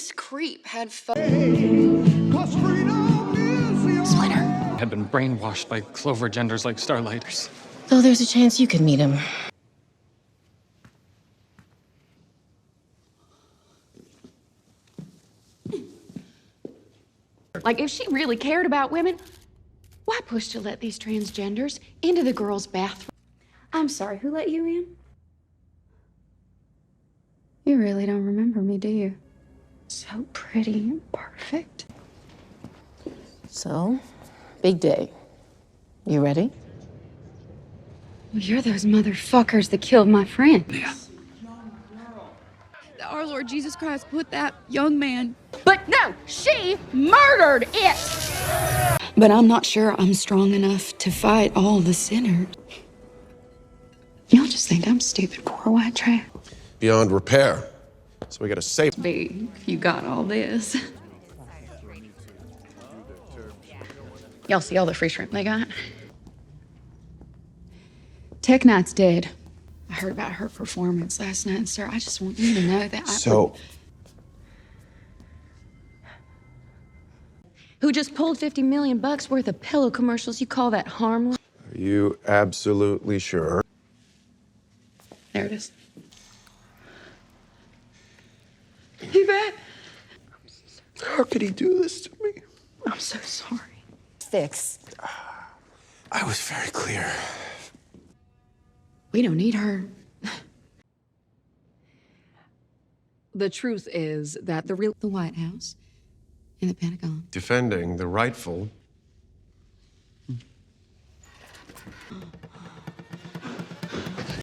This creep had Had been brainwashed by clover genders like Starlighters. So there's a chance you could meet him. Like, if she really cared about women, why push to let these transgenders into the girls' bathroom? I'm sorry, who let you in? You really don't remember me, do you? So pretty and perfect. So, big day. You ready? Well, you're those motherfuckers that killed my friend. Yeah. Our Lord Jesus Christ put that young man. But no, she murdered it! But I'm not sure I'm strong enough to fight all the sinners. Y'all just think I'm stupid, poor white trash. Beyond repair. So we gotta save. Be, you got all this. Y'all see all the free shrimp they got? Tech Knight's dead. I heard about her performance last night, sir. I just want you to know that Who just pulled 50 million bucks worth of pillow commercials? You call that harmless? Are you absolutely sure? There it is. You bet. How could he do this to me? I'm so sorry. Fix. I was very clear. We don't need her. The truth is that the White House and the Pentagon. Defending the rightful